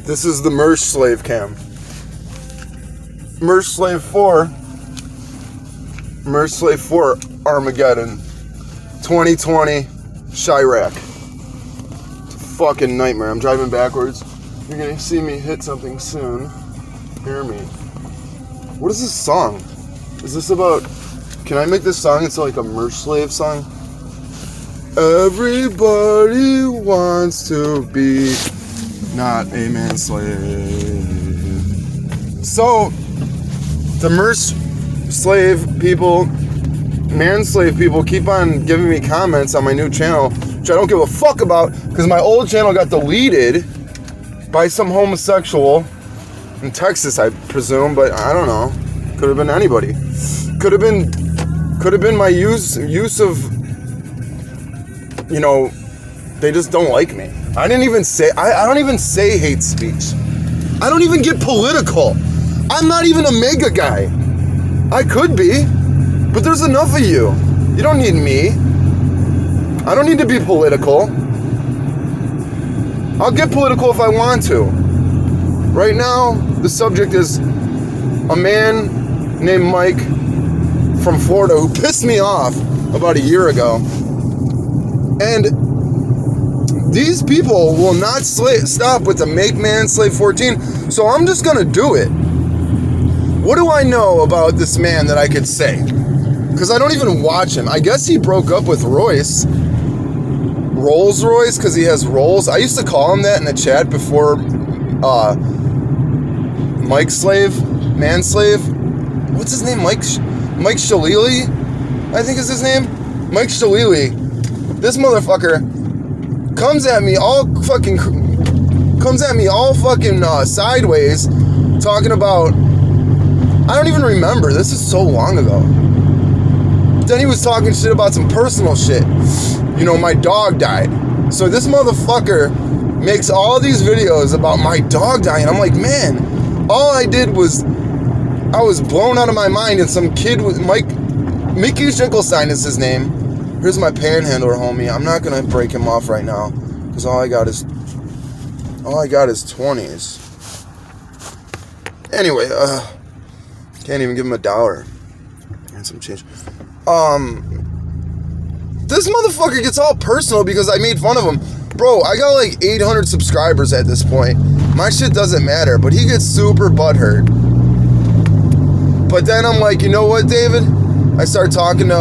This is the MERSH slave cam. MERSH slave 4. MERSH slave 4 Armageddon. 2020 Chirac. It's a fucking nightmare. I'm driving backwards. You're gonna see me hit something soon. Hear me. What is this song? Is this about... Can I make this song into like a MERSH slave song? Everybody wants to be not a manslave. So, the MERSH slave people, manslave people keep on giving me comments on my new channel, which I don't give a fuck about, because my old channel got deleted by some homosexual in Texas, I presume, but I don't know. Could have been anybody. Could have been my use of, you know, they just don't like me. I don't even say hate speech. I don't even get political. I'm not even a mega guy. I could be, but there's enough of you. You don't need me. I don't need to be political. I'll get political if I want to. Right now, the subject is a man named Mike from Florida who pissed me off about a year ago. And these people will not stop with the Make Manslave 14, so I'm just gonna do it. What do I know about this man that I could say? Because I don't even watch him. I guess he broke up with Rolls Royce, because he has rolls. I used to call him that in the chat before Mike Slave, Manslave. What's his name? Mike Shalili, I think is his name. Mike Shalili. This motherfucker comes at me all fucking sideways, talking about, I don't even remember. This is so long ago. Then he was talking shit about some personal shit. You know, my dog died. So this motherfucker makes all these videos about my dog dying. I'm like, man, all I did was, I was blown out of my mind, and some kid with Mickey Schickelstein is his name. Here's my panhandler homie. I'm not gonna break him off right now, because all I got is 20s. Anyway, can't even give him $1 and some change. This motherfucker gets all personal because I made fun of him. Bro, I got like 800 subscribers at this point. My shit doesn't matter, but he gets super butthurt. But then I'm like, you know what, David? I start talking to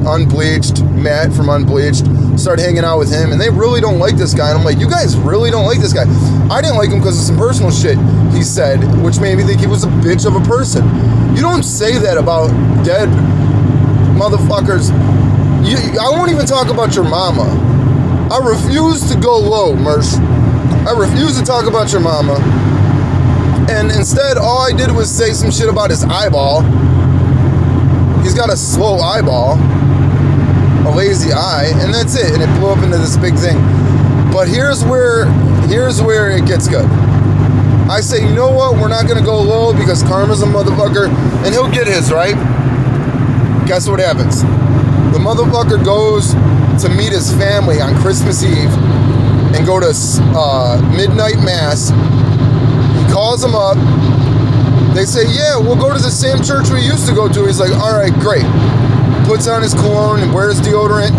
Unbleached, Matt from Unbleached, start hanging out with him, and they really don't like this guy. And I'm like, you guys really don't like this guy. I didn't like him because of some personal shit he said, which made me think he was a bitch of a person. You don't say that about dead motherfuckers. I won't even talk about your mama. I refuse to go low, MERSH. I refuse to talk about your mama. And instead, all I did was say some shit about his eyeball. He's got a slow eyeball, a lazy eye, and that's it. And it blew up into this big thing. But here's where it gets good. I say, you know what? We're not gonna go low because karma's a motherfucker, and he'll get his, right? Guess what happens? The motherfucker goes to meet his family on Christmas Eve and go to midnight mass. He calls them up. They say, yeah, we'll go to the same church we used to go to. He's like, all right, great. Puts on his cologne and wears deodorant,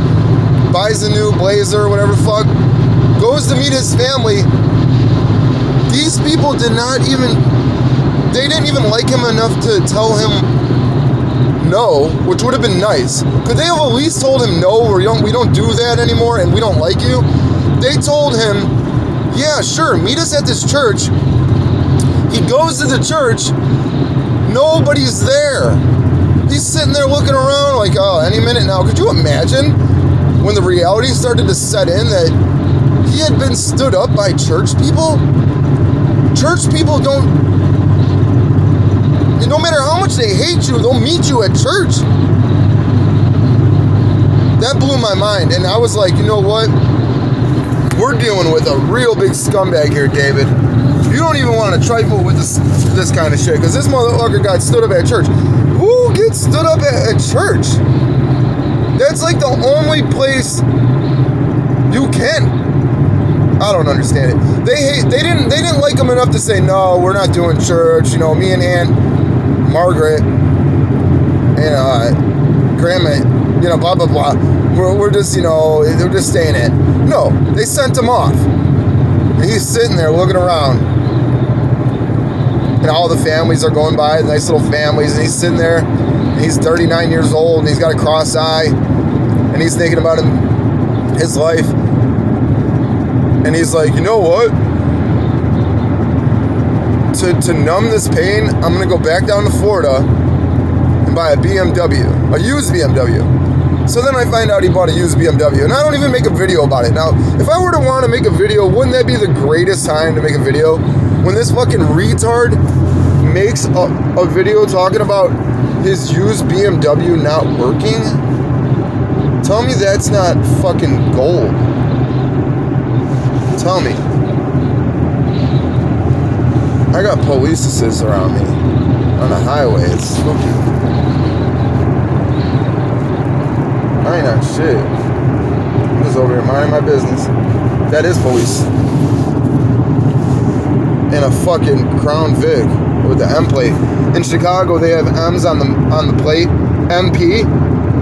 buys a new blazer, whatever fuck, goes to meet his family. These people didn't even like him enough to tell him no, which would have been nice. Could they have at least told him no, or we don't do that anymore and we don't like you? They told him, yeah, sure, meet us at this church. He goes to the church, nobody's there. He's sitting there looking around like, oh, any minute now. Could you imagine when the reality started to set in that he had been stood up by church people? Church people don't, no matter how much they hate you, they'll meet you at church. That blew my mind, and I was like, you know what? We're dealing with a real big scumbag here, David. You don't even want to trifle with this kind of shit, because this motherfucker got stood up at church. Who gets stood up at church? That's like the only place you can. I don't understand it. They didn't like him enough to say, no, we're not doing church. You know, me and Aunt Margaret and Grandma, you know, blah, blah, blah. We're just, you know, they're just staying in. No, they sent him off. And he's sitting there looking around. And all the families are going by, nice little families. And he's sitting there. And he's 39 years old. And he's got a cross eye. And he's thinking about his life. And he's like, you know what? To numb this pain, I'm going to go back down to Florida and buy a BMW. A used BMW. So then I find out he bought a used BMW, and I don't even make a video about it. Now, if I were to want to make a video, wouldn't that be the greatest time to make a video? When this fucking retard makes a video talking about his used BMW not working? Tell me that's not fucking gold. Tell me. I got police assists around me on the highway. It's spooky. I ain't on shit. I'm just over here minding my business. That is police. In a fucking Crown Vic with the M plate. In Chicago, they have M's on the plate. MP.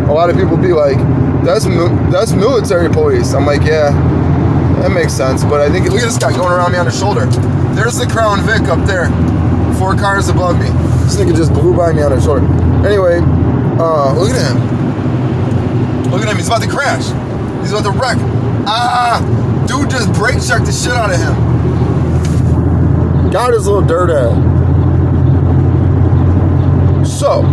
A lot of people be like, that's military police. I'm like, yeah, that makes sense. But I think, look at this guy going around me on the shoulder. There's the Crown Vic up there. 4 cars above me. This nigga just blew by me on the shoulder. Anyway, look at him. Look at him, he's about to crash. He's about to wreck. Dude just brake checked the shit out of him. Got his little dirt head. So,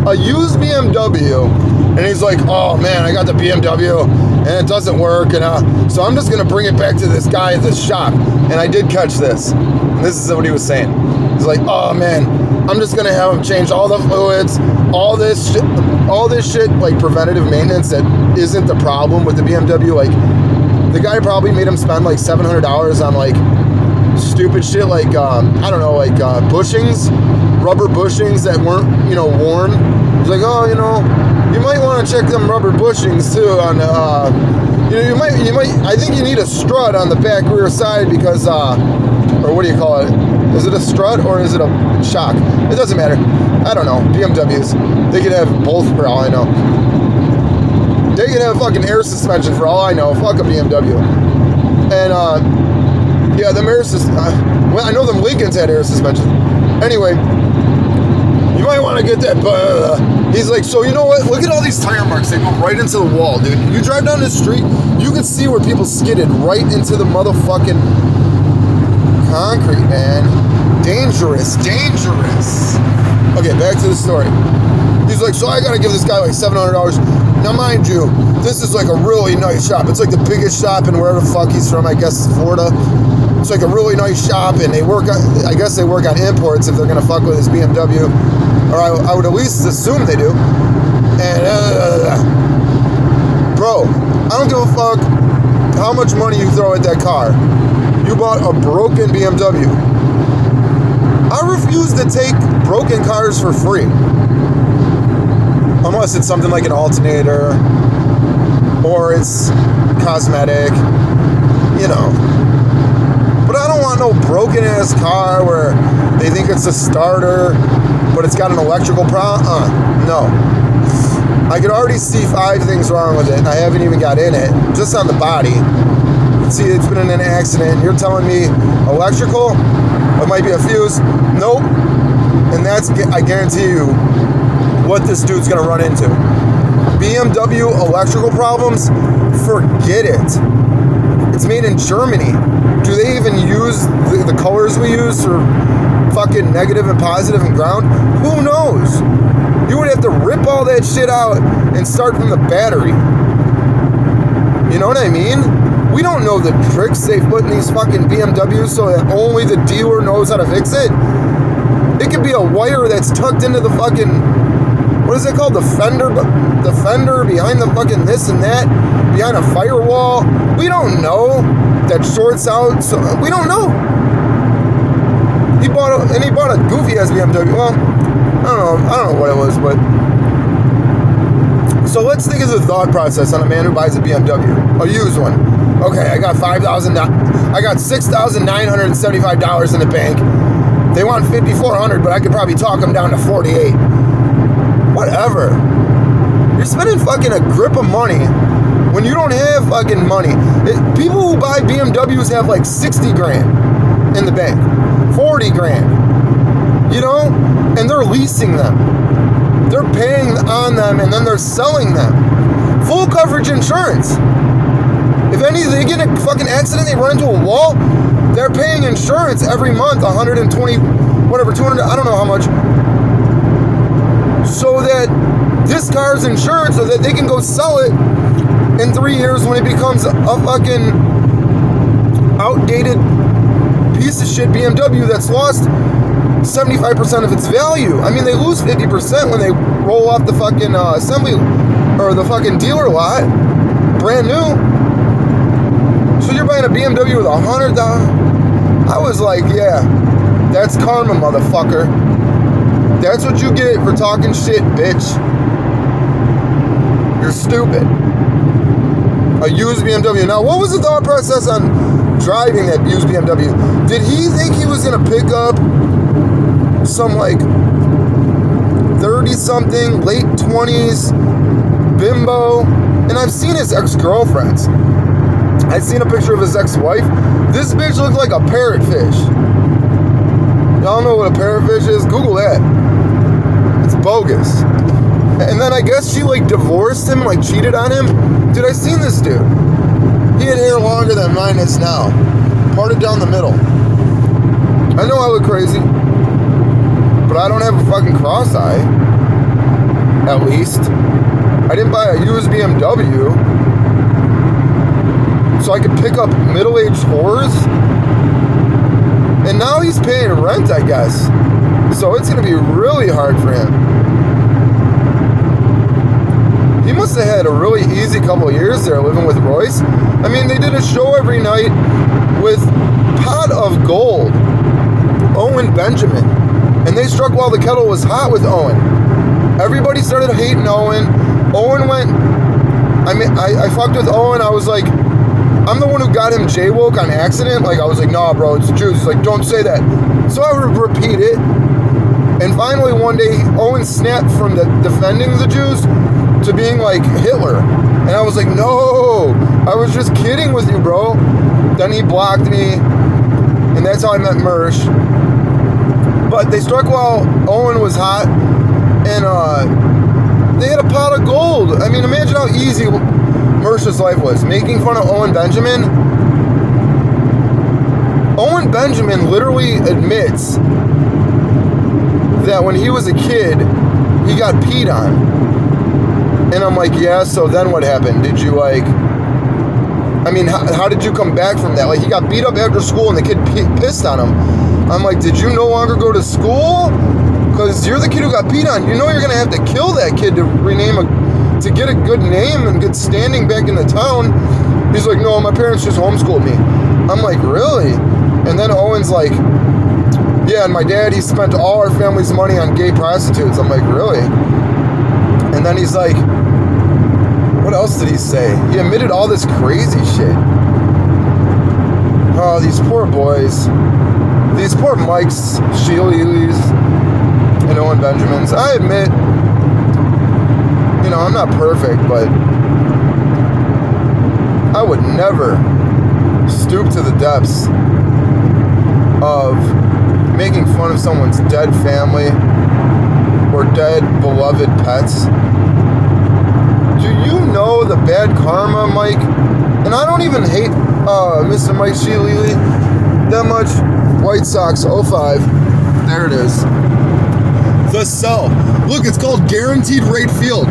a used BMW, and he's like, oh man, I got the BMW, and it doesn't work, and so I'm just gonna bring it back to this guy at this shop. And I did catch this. And this is what he was saying. He's like, oh man, I'm just gonna have him change all the fluids, all this shit, like preventative maintenance that isn't the problem with the BMW. Like, the guy probably made him spend like $700 on like stupid shit, like I don't know, like bushings, rubber bushings that weren't, you know, worn. He's like, oh, you know, you might want to check them rubber bushings too on you know, you might I think you need a strut on the back rear side because or what do you call it? Is it a strut or is it a shock? It doesn't matter. I don't know. BMWs, they could have both for all I know. They could have fucking air suspension for all I know. Fuck a BMW. And yeah, the MERSH well, I know them Lincolns had air suspension. Anyway, you might want to get that. He's like, so you know what? Look at all these tire marks. They go right into the wall, dude. You drive down the street, you can see where people skidded right into the motherfucking concrete, man. Dangerous. Okay, back to the story. He's like, so I gotta give this guy like $700. Now, mind you, this is like a really nice shop. It's like the biggest shop in wherever the fuck he's from. I guess Florida. It's like a really nice shop, and I guess they work on imports if they're gonna fuck with his BMW, or I would at least assume they do. And bro, I don't give a fuck how much money you throw at that car. You bought a broken BMW. I refuse to take broken cars for free. Unless it's something like an alternator, or it's cosmetic, you know. But I don't want no broken ass car where they think it's a starter, but it's got an electrical problem. No. I could already see 5 things wrong with it, and I haven't even got in it, just on the body. See, it's been in an accident. You're telling me electrical? It might be a fuse. Nope. And that's, I guarantee you, what this dude's gonna run into. BMW electrical problems? Forget it. It's made in Germany. Do they even use the colors we use for fucking negative and positive and ground? Who knows? You would have to rip all that shit out and start from the battery. You know what I mean? We don't know the tricks they put in these fucking BMWs so that only the dealer knows how to fix it. It could be a wire that's tucked into the fucking, what is it called? The fender behind the fucking this and that, behind a firewall. We don't know. That shorts out. So we don't know. He bought a goofy ass BMW. Well, I don't know what it was, but so let's think of the thought process on a man who buys a BMW, a used one. Okay, I got $6,975 in the bank. They want $5,400, but I could probably talk them down to $48. Whatever. You're spending fucking a grip of money when you don't have fucking money. People who buy BMWs have like 60 grand in the bank, 40 grand, you know, and they're leasing them. They're paying on them and then they're selling them. Full coverage insurance. If they get in a fucking accident, they run into a wall, they're paying insurance every month, 120, whatever, 200, I don't know how much, so that this car's insurance, so that they can go sell it in 3 years when it becomes a fucking outdated piece of shit BMW that's lost 75% of its value. I mean, they lose 50% when they roll off the fucking assembly or the fucking dealer lot, brand new. So you're buying a BMW with $100. I was like, yeah, that's karma, motherfucker. That's what you get for talking shit, bitch. You're stupid. A used BMW. Now, what was the thought process on driving that used BMW? Did he think he was gonna pick up some like 30-something, late 20s bimbo? And I've seen his ex-girlfriends. I've seen a picture of his ex-wife. This bitch looked like a parrotfish. Y'all know what a parrotfish is? Google that. It's bogus. And then I guess she like divorced him, like cheated on him. Dude, I seen this dude. He had hair longer than mine is now. Parted down the middle. I know I look crazy, but I don't have a fucking cross eye. At least. I didn't buy a used BMW so I could pick up middle-aged whores. And now he's paying rent, I guess. So it's going to be really hard for him. He must have had a really easy couple of years there living with Royce. I mean, they did a show every night with Pot of Gold, Owen Benjamin. And they struck while the kettle was hot with Owen. Everybody started hating Owen. Owen went... I fucked with Owen. I was like... I'm the one who got him jaywwoke on accident. Like, I was like, nah, bro, it's the Jews. He's like, don't say that. So I would repeat it. And finally, one day, Owen snapped from defending the Jews to being like Hitler. And I was like, no, I was just kidding with you, bro. Then he blocked me. And that's how I met MERSH. But they struck while Owen was hot. And they had a pot of gold. I mean, imagine how easy MERSH's life was. Making fun of Owen Benjamin. Owen Benjamin literally admits that when he was a kid, he got peed on. And I'm like, yeah, so then what happened? Did you like... I mean, how did you come back from that? Like, he got beat up after school and the kid pissed on him. I'm like, did you no longer go to school? Because you're the kid who got peed on. You know you're going to have to kill that kid to to get a good name and good standing back in the town. He's like, no, my parents just homeschooled me. I'm like, really? And then Owen's like, yeah, and my dad, he spent all our family's money on gay prostitutes. I'm like, really? And then he's like, what else did he say? He admitted all this crazy shit. Oh, these poor boys. These poor Mikes, Sheelys, and Owen Benjamins. I admit, you know, I'm not perfect, but I would never stoop to the depths of making fun of someone's dead family or dead beloved pets. Do you know the bad karma, Mike? And I don't even hate Mr. Mike Sheely that much. White Sox 05. There it is. The Cell. Look, it's called Guaranteed Rate Field.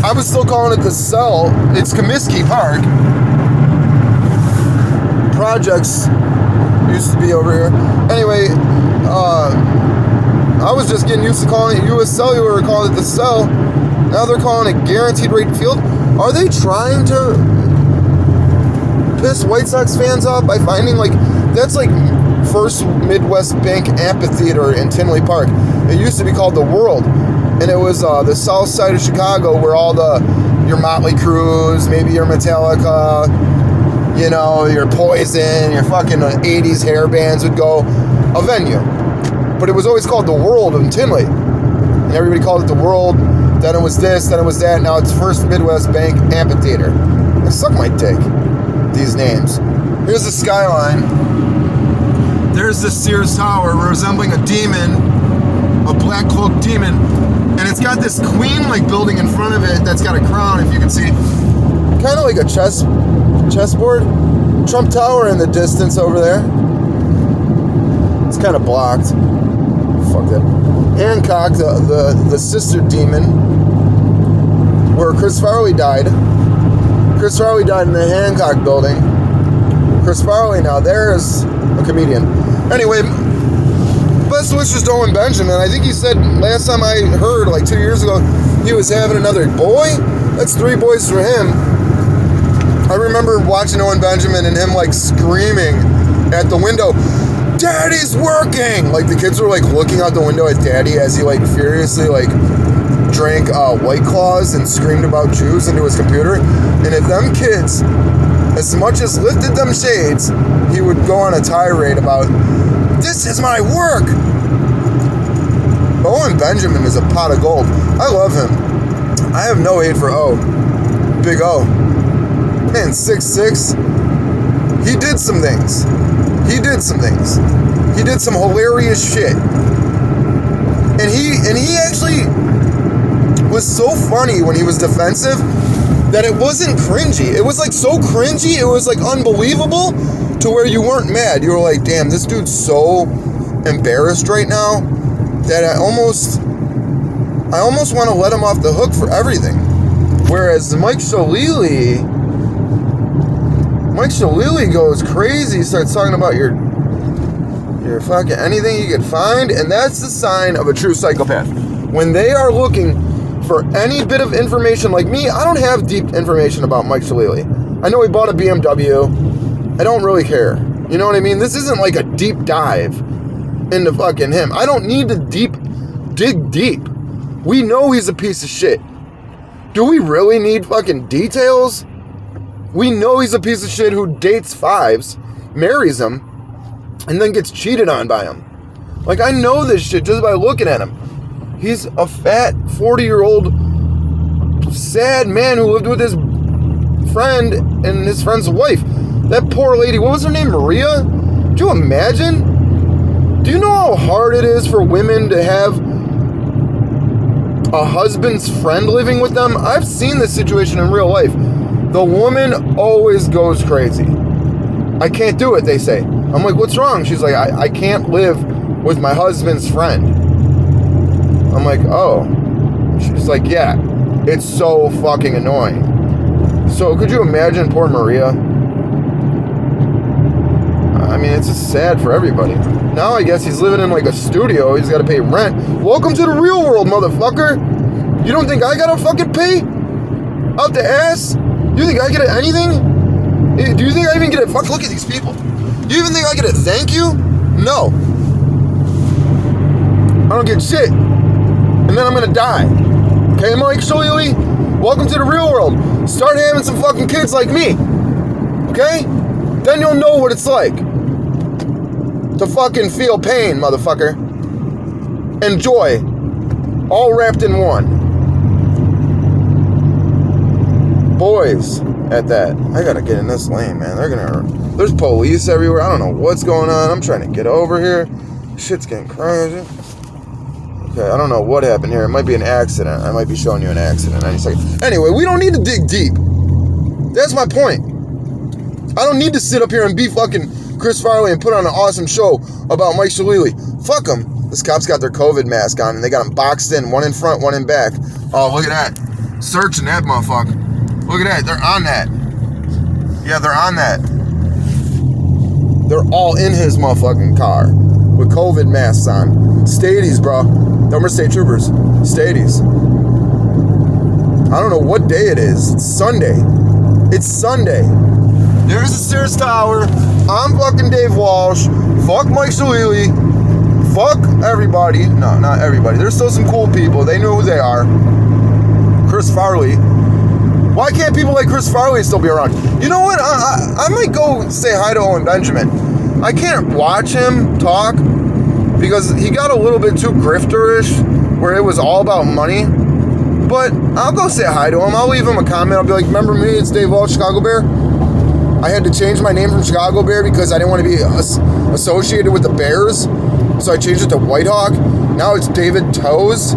I was still calling it The Cell. It's Comiskey Park. Projects used to be over here. Anyway, I was just getting used to calling it U.S. Cellular, calling it The Cell. Now they're calling it Guaranteed Rate Field. Are they trying to piss White Sox fans off by finding, like, that's like First Midwest Bank Amphitheater in Tinley Park. It used to be called The World, and it was the south side of Chicago where all your Motley Crues, maybe your Metallica, you know, your Poison, your fucking 80s hair bands would go, a venue. But it was always called the World in Tinley. And everybody called it the World. Then it was this, then it was that. Now it's First Midwest Bank Amphitheater. I suck my dick, these names. Here's the skyline. There's the Sears Tower resembling a demon, a black cloaked demon. And it's got this queen-like building in front of it that's got a crown, if you can see. Kind of like a chessboard. Trump Tower in the distance over there. It's kind of blocked. Fuck that. Hancock, the sister demon, where Chris Farley died. Chris Farley died in the Hancock building. Chris Farley, now there's a comedian. Anyway, best wishes to Owen Benjamin. I think he said last time I heard, like 2 years ago, he was having another boy. That's 3 boys for him. I remember watching Owen Benjamin and him like screaming at the window, "Daddy's working!" Like the kids were like looking out the window at Daddy as he like furiously like drank White Claws and screamed about Jews into his computer. And if them kids as much as lifted them shades, he would go on a tirade about, "This is my work." Owen Benjamin is a pot of gold. I love him. I have no hate for O. Big O. Man, 6'6". He did some things. He did some things. He did some hilarious shit. And he actually was so funny when he was defensive that it wasn't cringy. It was like so cringy, it was like unbelievable to where you weren't mad. You were like, damn, this dude's so embarrassed right now that I almost want to let him off the hook for everything. Whereas Mike Shillelagh goes crazy, starts talking about your fucking anything you can find, and that's the sign of a true psychopath. When they are looking for any bit of information, like me, I don't have deep information about Mike Shillelagh. I know he bought a BMW. I don't really care. You know what I mean? This isn't like a deep dive into fucking him. I don't need to dig deep. We know he's a piece of shit. Do we really need fucking details? We know he's a piece of shit who dates fives, marries them, and then gets cheated on by him. Like, I know this shit just by looking at him. He's a fat, 40-year-old, sad man who lived with his friend and his friend's wife. That poor lady, what was her name, Maria? Do you imagine? Do you know how hard it is for women to have a husband's friend living with them? I've seen this situation in real life. The woman always goes crazy. I can't do it, they say. I'm like, what's wrong? She's like, I can't live with my husband's friend. I'm like, oh. She's like, yeah, it's so fucking annoying. So could you imagine poor Maria? I mean, it's just sad for everybody. Now I guess he's living in like a studio. He's got to pay rent. Welcome to the real world, motherfucker. You don't think I got to fucking pay? Out the ass? You think I get anything? Do you think I even get a fuck? Look at these people. You even think I get a thank you? No. I don't get shit. And then I'm gonna die. Okay, Mike Shillelagh? Welcome to the real world. Start having some fucking kids like me. Okay? Then you'll know what it's like to fucking feel pain, motherfucker. And joy. All wrapped in one. Boys at that. I gotta get in this lane, man. There's police everywhere. I don't know what's going on. I'm trying to get over here. Shit's getting crazy. Okay, I don't know what happened here. It might be an accident. I might be showing you an accident any second. Anyway, we don't need to dig deep. That's my point. I don't need to sit up here and be fucking Chris Farley and put on an awesome show about Mike Shillelagh. Fuck them. This cop's got their COVID mask on and they got them boxed in, one in front, one in back. Oh, look at that. Searching that motherfucker. Look at that. They're on that. Yeah, they're on that. They're all in his motherfucking car with COVID masks on. Stadies, bro. Number state troopers. Stadies. I don't know what day it is. It's Sunday. It's Sunday. There's the Sears Tower. I'm fucking Dave Walsh. Fuck Mike Shillelagh. Fuck everybody. No, not everybody. There's still some cool people. They know who they are. Chris Farley. Why can't people like Chris Farley still be around? You know what? I might go say hi to Owen Benjamin. I can't watch him talk because he got a little bit too grifterish, where it was all about money. But I'll go say hi to him. I'll leave him a comment. I'll be like, remember me? It's Dave Walsh, Chicago Bear. I had to change my name from Chicago Bear because I didn't want to be associated with the Bears. So I changed it to Whitehawk. Now it's David Taves,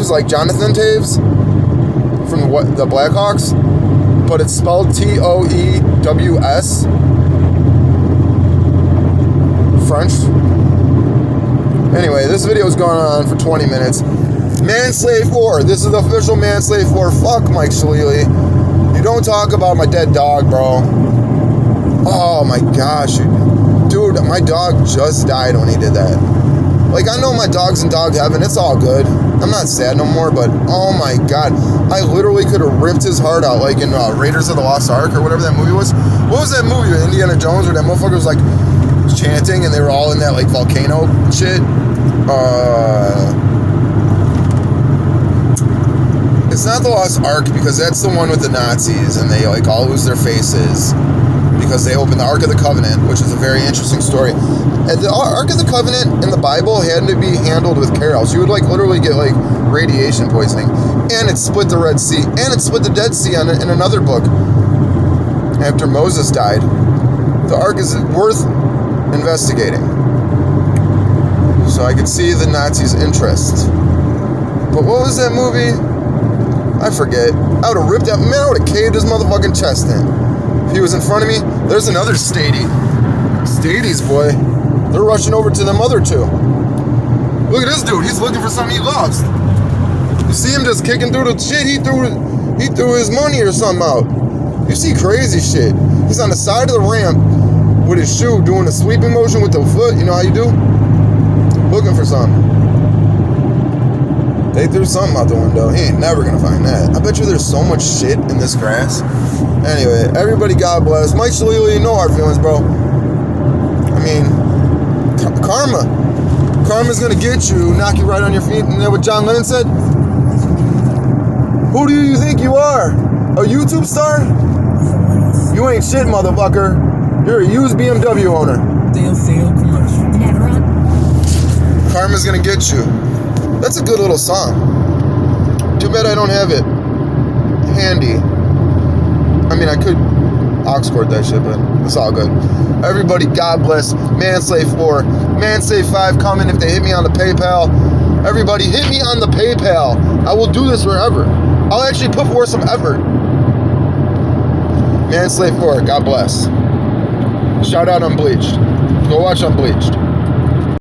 like Jonathan Taves from the Blackhawks. But it's spelled Toews. French. Anyway, this video is going on for 20 minutes. MANSLAVE 4. This is the official MANSLAVE 4. Fuck Mike Shalili. You don't talk about my dead dog, bro. Oh my gosh. Dude, my dog just died when he did that. Like, I know my dog's in dog heaven. It's all good. I'm not sad no more, but oh my god. I literally could have ripped his heart out, like in Raiders of the Lost Ark or whatever that movie was. What was that movie with Indiana Jones where that motherfucker was like chanting and they were all in that like volcano shit? It's not the Lost Ark because that's the one with the Nazis and they like all lose their faces because they open the Ark of the Covenant, which is a very interesting story. And the Ark of the Covenant in the Bible had to be handled with care. Else you would like literally get like radiation poisoning. And it split the Red Sea. And it split the Dead Sea in another book. After Moses died. The Ark is worth investigating. So I could see the Nazis' interest. But what was that movie? I forget. I would have ripped that. Man, I would have caved his motherfucking chest in. If he was in front of me, there's another Stadies, boy. They're rushing over to them other two. Look at this dude. He's looking for something he lost. You see him just kicking through the shit. He threw his money or something out. You see crazy shit. He's on the side of the ramp with his shoe doing a sweeping motion with the foot. You know how you do? Looking for something. They threw something out the window. He ain't never gonna find that. I bet you there's so much shit in this grass. Anyway, everybody, God bless. Mike Shalili, no hard feelings, bro. I mean, karma. Karma's gonna get you, knock you right on your feet. And then what John Lennon said? Who do you think you are? A YouTube star? You ain't shit, motherfucker. You're a used BMW owner. Sale commercial. Never on. Karma's gonna get you. That's a good little song. Too bad I don't have it handy. I mean, I could aux cord that shit, but it's all good. Everybody, God bless. MANSLAVE 4. MANSLAVE 5 coming if they hit me on the PayPal. Everybody, hit me on the PayPal. I will do this wherever. I'll actually put forth some effort. MANSLAVE 4. God bless. Shout out Unbleached. Go watch Unbleached.